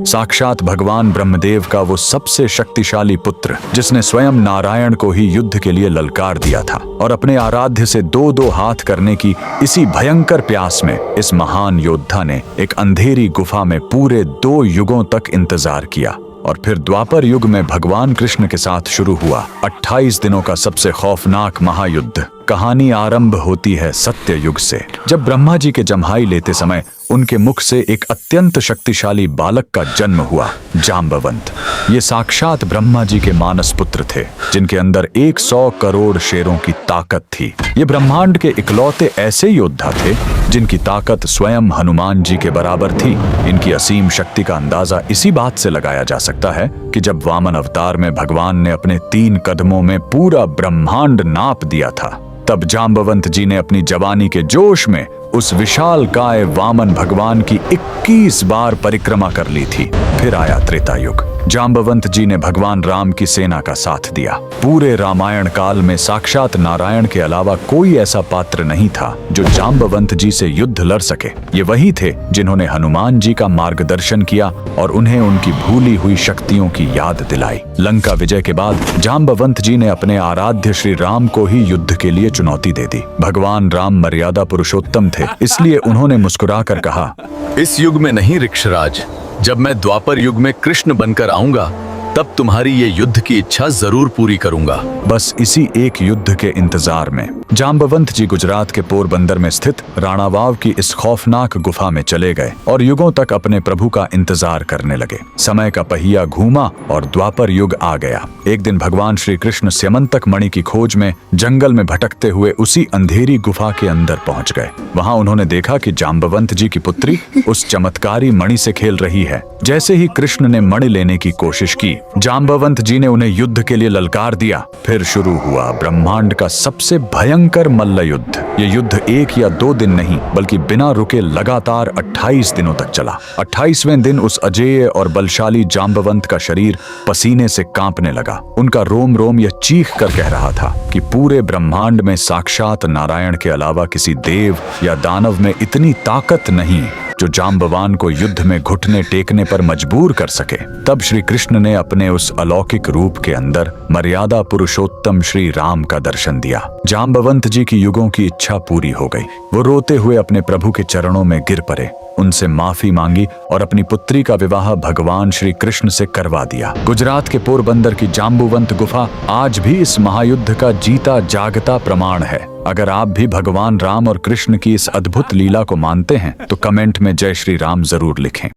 साक्षात भगवान ब्रह्मदेव का वो सबसे शक्तिशाली पुत्र, जिसने स्वयं नारायण को ही युद्ध के लिए ललकार दिया था और अपने आराध्य से दो दो हाथ करने की इसी भयंकर प्यास में इस महान योद्धा ने एक अंधेरी गुफा में पूरे 2 युगों तक इंतजार किया। और फिर द्वापर युग में भगवान कृष्ण के साथ शुरू हुआ 28 दिनों का सबसे खौफनाक महायुद्ध। कहानी आरंभ होती है सत्य युग से, जब ब्रह्मा जी के जम्हाई लेते समय उनके मुख से एक अत्यंत शक्तिशाली बालक का जन्म हुआ, जाम्बवंत। ये साक्षात ब्रह्मा जी के मानस पुत्र थे, जिनके अंदर 100 करोड़ शेरों की ताकत थी। ये ब्रह्मांड के इकलौते ऐसे योद्धा थे जिनकी ताकत स्वयं हनुमान जी के बराबर थी। इनकी असीम शक्ति का अंदाजा इसी बात से लगाया जा सकता है कि जब वामन अवतार में भगवान ने अपने 3 कदमों में पूरा ब्रह्मांड नाप दिया था, तब जाम्बवंत जी ने अपनी जवानी के जोश में उस विशाल काय वामन भगवान की 21 बार परिक्रमा कर ली थी। फिर आया त्रेता युग। जाम्बवंत जी ने भगवान राम की सेना का साथ दिया। पूरे रामायण काल में साक्षात नारायण के अलावा कोई ऐसा पात्र नहीं था जो जाम्बवंत जी से युद्ध लड़ सके। ये वही थे जिन्होंने हनुमान जी का मार्गदर्शन किया और उन्हें उनकी भूली हुई शक्तियों की याद दिलाई। लंका विजय के बाद जाम्बवंत जी ने अपने आराध्य श्री राम को ही युद्ध के लिए चुनौती दे दी। भगवान राम मर्यादा पुरुषोत्तम थे, इसलिए उन्होंने मुस्कुराकर कहा, इस युग में नहीं ऋक्षराज, जब मैं द्वापर युग में कृष्ण बनकर आऊंगा तब तुम्हारी ये युद्ध की इच्छा जरूर पूरी करूंगा। बस इसी एक युद्ध के इंतजार में जाम्बवंत जी गुजरात के पोरबंदर में स्थित राणावाव की इस खौफनाक गुफा में चले गए और युगों तक अपने प्रभु का इंतजार करने लगे। समय का पहिया घूमा और द्वापर युग आ गया। एक दिन भगवान श्री कृष्ण स्यमंतक मणि की खोज में जंगल में भटकते हुए उसी अंधेरी गुफा के अंदर पहुंच गए। वहां उन्होंने देखा कि जाम्बवंत जी की पुत्री उस चमत्कारी मणि से खेल रही है। जैसे ही कृष्ण ने मणि लेने की कोशिश की, जाम्बवंत जी ने उन्हें युद्ध के लिए ललकार दिया। फिर शुरू हुआ ब्रह्मांड का सबसे भयंकर मल्ल युद्ध। ये युद्ध 1 या 2 दिन नहीं, बल्कि बिना रुके लगातार 28 दिनों तक चला। 28वें दिन उस अजेय और बलशाली जाम्बवंत का शरीर पसीने से कांपने लगा। उनका रोम रोम यह चीख कर कह रहा था कि पूरे ब्रह्मांड में साक्षात नारायण के अलावा किसी देव या दानव में इतनी ताकत नहीं जो जाम्बवान को युद्ध में घुटने टेकने पर मजबूर कर सके। तब श्री कृष्ण ने अपने उस अलौकिक रूप के अंदर मर्यादा पुरुषोत्तम श्री राम का दर्शन दिया। जाम्बवंत जी की युगों की इच्छा पूरी हो गई। वो रोते हुए अपने प्रभु के चरणों में गिर पड़े, उनसे माफी मांगी और अपनी पुत्री का विवाह भगवान श्री कृष्ण से करवा दिया। गुजरात के पोरबंदर की जाम्बुवंत गुफा आज भी इस महायुद्ध का जीता जागता प्रमाण है। अगर आप भी भगवान राम और कृष्ण की इस अद्भुत लीला को मानते हैं तो कमेंट में जय श्री राम जरूर लिखें।